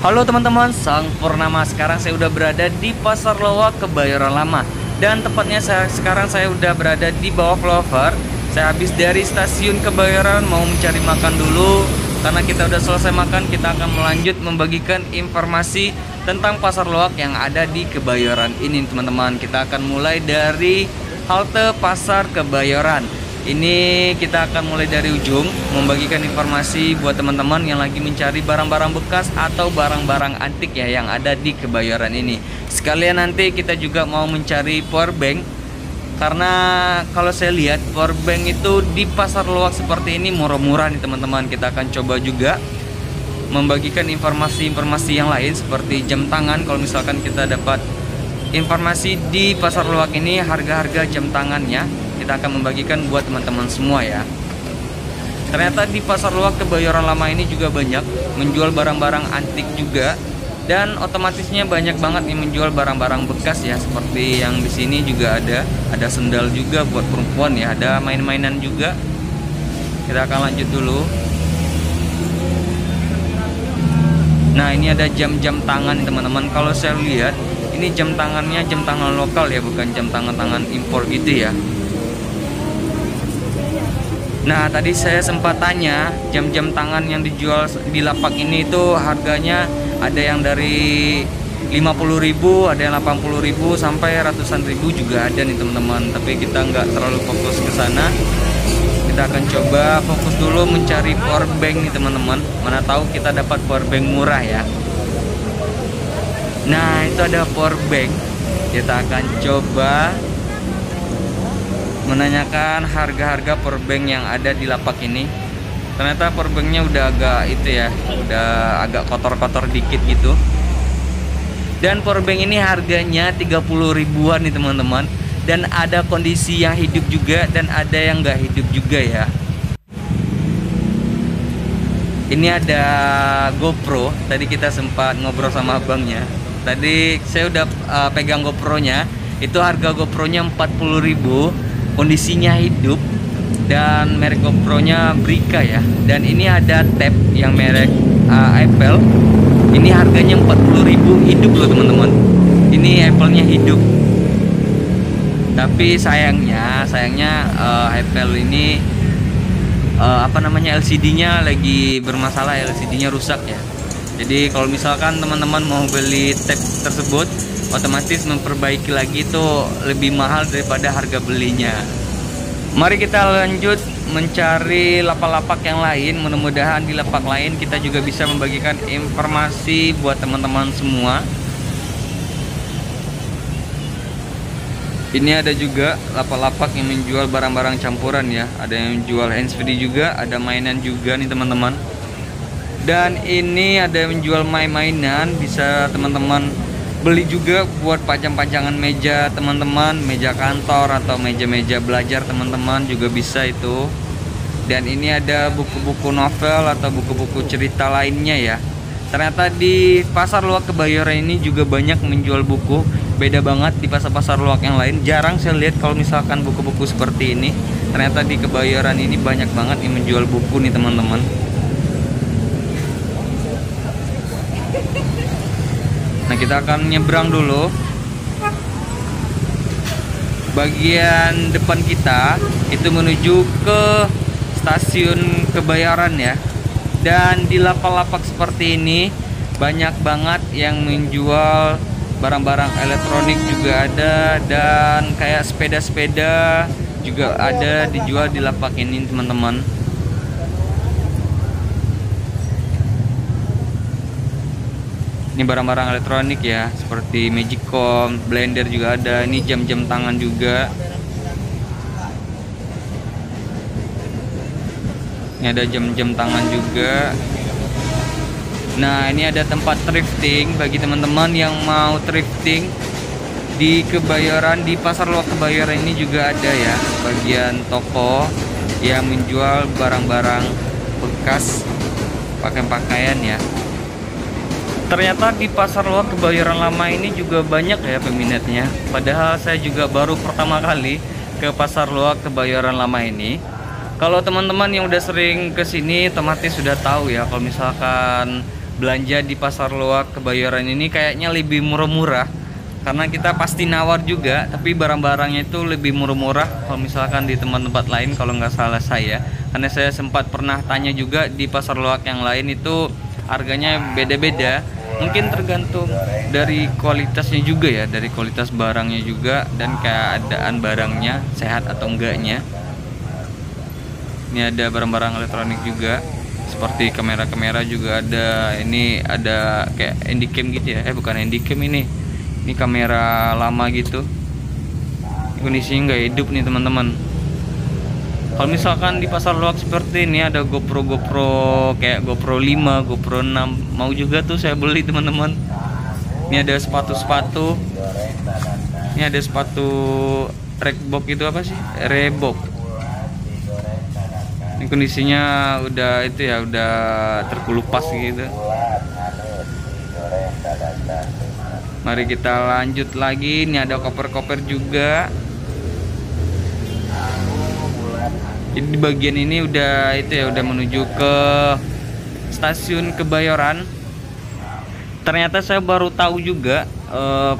Halo teman-teman, Sang Purnama. Sekarang saya udah berada di Pasar Lowak Kebayoran Lama. Dan tepatnya sekarang saya udah berada di bawah flyover. Saya habis dari stasiun Kebayoran mau mencari makan dulu. Karena kita udah selesai makan, kita akan melanjut membagikan informasi tentang Pasar Lowak yang ada di Kebayoran ini teman-teman. Kita akan mulai dari halte Pasar Kebayoran. Ini kita akan mulai dari ujung, membagikan informasi buat teman-teman yang lagi mencari barang-barang bekas atau barang-barang antik ya yang ada di Kebayoran ini. Sekalian nanti kita juga mau mencari power bank, karena kalau saya lihat power bank itu di Pasar Lowak seperti ini murah-murah nih teman-teman. Kita akan coba juga membagikan informasi-informasi yang lain seperti jam tangan. Kalau misalkan kita dapat informasi di Pasar Lowak ini, harga-harga jam tangannya kita akan membagikan buat teman-teman semua ya. Ternyata di Pasar Lowak Kebayoran Lama ini juga banyak menjual barang-barang antik juga, dan otomatisnya banyak banget yang menjual barang-barang bekas ya. Seperti yang di sini juga ada sendal juga buat perempuan ya, ada main-mainan juga. Kita akan lanjut dulu. Nah, ini ada jam-jam tangan teman-teman. Kalau saya lihat ini jam tangannya jam tangan lokal ya, bukan jam tangan impor gitu ya. Nah, tadi saya sempat tanya jam-jam tangan yang dijual di lapak ini itu harganya ada yang dari 50.000, ada yang 80.000 sampai ratusan ribu juga ada nih teman-teman. Tapi kita nggak terlalu fokus ke sana. Kita akan coba fokus dulu mencari power bank nih teman-teman. Mana tahu kita dapat power bank murah ya. Nah, itu ada power bank. Kita akan coba menanyakan harga-harga powerbank yang ada di lapak ini. Ternyata powerbanknya udah agak itu ya, udah agak kotor-kotor dikit gitu. Dan powerbank ini harganya 30 ribuan nih teman-teman. Dan ada kondisi yang hidup juga dan ada yang nggak hidup juga ya. Ini ada GoPro. Tadi kita sempat ngobrol sama abangnya. Tadi saya udah pegang GoPro-nya. Itu harga GoPro-nya 40.000. Kondisinya hidup dan merek GoPro-nya Brica ya. Dan ini ada tab yang merek Apple. Ini harganya 40.000, hidup loh teman-teman. Ini Apple-nya hidup. Tapi sayangnya Apple ini LCD-nya lagi bermasalah, LCD-nya rusak ya. Jadi kalau misalkan teman-teman mau beli tab tersebut, otomatis memperbaiki lagi itu lebih mahal daripada harga belinya. Mari kita lanjut mencari lapak-lapak yang lain. Mudah-mudahan di lapak lain kita juga bisa membagikan informasi buat teman-teman semua. Ini ada juga lapak-lapak yang menjual barang-barang campuran ya. Ada yang menjual handsfree juga, ada mainan juga nih teman-teman. Dan ini ada yang menjual mainan, bisa teman-teman beli juga buat pajang-pajangan meja teman-teman, meja kantor atau meja-meja belajar teman-teman juga bisa itu. Dan ini ada buku-buku novel atau buku-buku cerita lainnya ya. Ternyata di Pasar Lowak Kebayoran ini juga banyak menjual buku. Beda banget di pasar-pasar Lowak yang lain. Jarang saya lihat kalau misalkan buku-buku seperti ini. Ternyata di Kebayoran ini banyak banget yang menjual buku nih teman-teman. Nah, kita akan nyebrang dulu. Bagian depan kita itu menuju ke stasiun Kebayoran ya. Dan di lapak-lapak seperti ini banyak banget yang menjual barang-barang elektronik juga ada, dan kayak sepeda-sepeda juga ada dijual di lapak ini teman-teman. Ini barang-barang elektronik ya, seperti Magicom, blender juga ada. Ini jam-jam tangan juga. Ini ada jam-jam tangan juga. Nah, ini ada tempat thrifting bagi teman-teman yang mau thrifting di Kebayoran, di Pasar Loak Kebayoran ini juga ada ya, bagian toko yang menjual barang-barang bekas, pakaian ya. Ternyata di Pasar Loak Kebayoran Lama ini juga banyak ya peminatnya. Padahal saya juga baru pertama kali ke Pasar Loak Kebayoran Lama ini. Kalau teman-teman yang udah sering ke sini otomatis sudah tahu ya, kalau misalkan belanja di Pasar Loak Kebayoran ini kayaknya lebih murah-murah, karena kita pasti nawar juga, tapi barang-barangnya itu lebih murah-murah kalau misalkan di tempat-tempat lain, kalau nggak salah saya. Karena saya sempat pernah tanya juga di Pasar Loak yang lain itu harganya beda-beda. Mungkin tergantung dari kualitasnya juga ya, dari kualitas barangnya juga dan keadaan barangnya sehat atau enggaknya. Ini ada barang-barang elektronik juga, seperti kamera-kamera juga ada. Ini ada kayak handycam gitu ya, bukan handycam ini kamera lama gitu. Kondisinya nggak hidup nih teman-teman. Kalau misalkan di Pasar Loak seperti ini ada GoPro kayak GoPro 5, GoPro 6, mau juga tuh saya beli teman-teman. Ini ada sepatu-sepatu. Ini ada sepatu trackbox itu apa sih? Reebok. Ini kondisinya udah itu ya, udah terkelupas gitu. Mari kita lanjut lagi. Ini ada koper-koper juga. Jadi di bagian ini udah itu ya, udah menuju ke stasiun Kebayoran. Ternyata saya baru tahu juga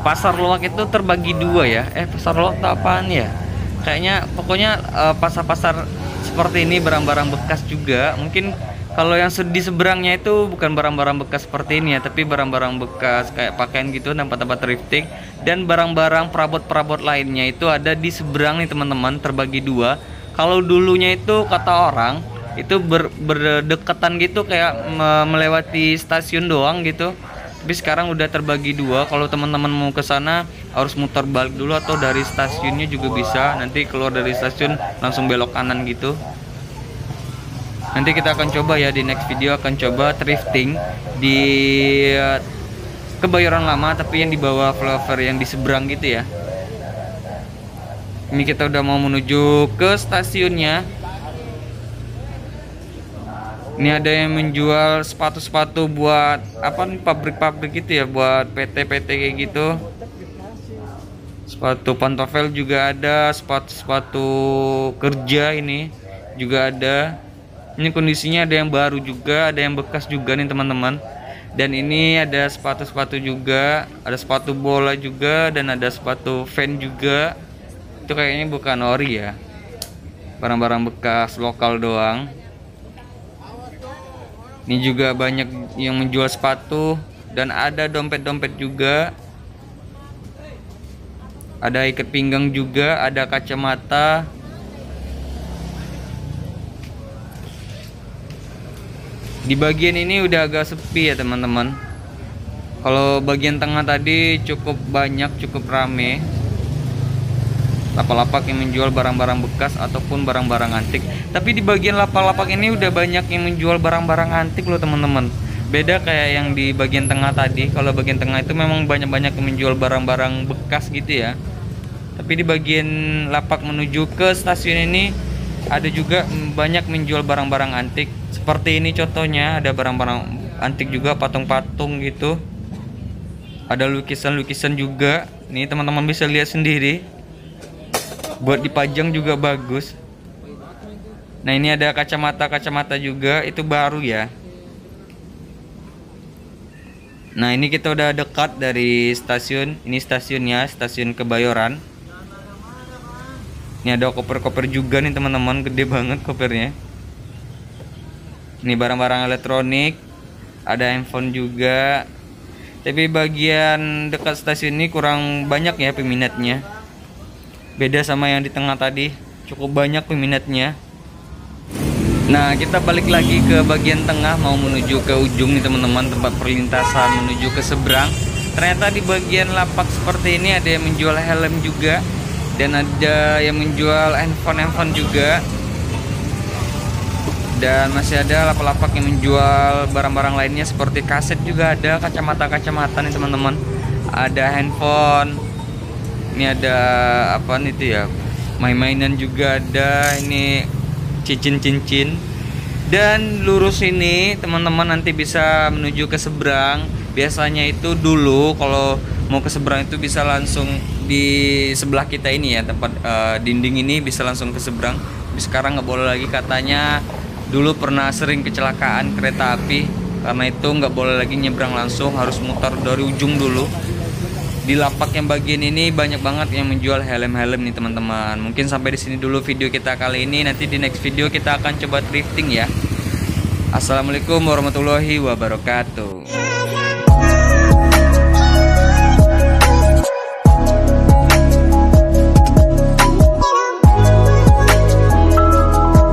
Pasar Loak itu terbagi dua ya. Pasar Loak itu apaan ya? Kayaknya pokoknya pasar-pasar seperti ini barang-barang bekas juga. Mungkin kalau yang di seberangnya itu bukan barang-barang bekas seperti ini ya, tapi barang-barang bekas kayak pakaian gitu, tempat-tempat thrifting dan barang-barang perabot-perabot lainnya itu ada di seberang nih teman-teman, terbagi dua. Kalau dulunya itu kata orang itu berdekatan gitu, kayak melewati stasiun doang gitu. Tapi sekarang udah terbagi dua. Kalau teman-teman mau ke sana harus muter balik dulu, atau dari stasiunnya juga bisa. Nanti keluar dari stasiun langsung belok kanan gitu. Nanti kita akan coba ya, di next video akan coba thrifting di Kebayoran Lama, tapi yang di bawah flyover yang di seberang gitu ya. Ini kita udah mau menuju ke stasiunnya. Ini ada yang menjual sepatu-sepatu buat apa nih, pabrik-pabrik gitu ya, buat PT-PT kayak gitu. Sepatu pantofel juga ada, sepatu-sepatu kerja ini juga ada. Ini kondisinya ada yang baru juga, ada yang bekas juga nih teman-teman. Dan ini ada sepatu-sepatu juga, ada sepatu bola juga, dan ada sepatu fan juga. Itu kayaknya bukan ori ya, barang-barang bekas lokal doang. Ini juga banyak yang menjual sepatu, dan ada dompet-dompet juga, ada ikat pinggang juga, ada kacamata. Di bagian ini udah agak sepi ya teman-teman. Kalau bagian tengah tadi cukup banyak, cukup rame. Lapak-lapak yang menjual barang-barang bekas ataupun barang-barang antik. Tapi di bagian lapak-lapak ini udah banyak yang menjual barang-barang antik loh teman-teman. Beda kayak yang di bagian tengah tadi. Kalau bagian tengah itu memang banyak-banyak yang menjual barang-barang bekas gitu ya. Tapi di bagian lapak menuju ke stasiun ini ada juga banyak menjual barang-barang antik. Seperti ini contohnya, ada barang-barang antik juga, patung-patung gitu. Ada lukisan-lukisan juga. Nih teman-teman bisa lihat sendiri. Buat dipajang juga bagus. Nah ini ada kacamata juga, itu baru ya. Nah ini kita udah dekat dari stasiun. Ini stasiunnya, stasiun Kebayoran. Ini ada koper-koper juga nih teman-teman, gede banget kopernya. Ini barang-barang elektronik, ada handphone juga. Tapi bagian dekat stasiun ini kurang banyak ya peminatnya. Beda sama yang di tengah tadi, cukup banyak peminatnya. Nah, kita balik lagi ke bagian tengah mau menuju ke ujung nih teman-teman, tempat perlintasan menuju ke seberang. Ternyata di bagian lapak seperti ini ada yang menjual helm juga, dan ada yang menjual handphone juga, dan masih ada lapak-lapak yang menjual barang-barang lainnya seperti kaset juga ada, kacamata-kacamata nih teman-teman. Ada handphone, ini ada apa nih itu ya, main-mainan juga ada, ini cincin-cincin. Dan lurus ini teman-teman nanti bisa menuju ke seberang. Biasanya itu dulu kalau mau ke seberang itu bisa langsung di sebelah kita ini ya, tempat dinding ini bisa langsung ke seberang. Tapi sekarang nggak boleh lagi katanya. Dulu pernah sering kecelakaan kereta api, karena itu nggak boleh lagi nyebrang langsung, harus mutar dari ujung dulu. Di lapak yang bagian ini banyak banget yang menjual helm-helm nih teman-teman. Mungkin sampai di sini dulu video kita kali ini. Nanti di next video kita akan coba drifting ya. Assalamualaikum warahmatullahi wabarakatuh.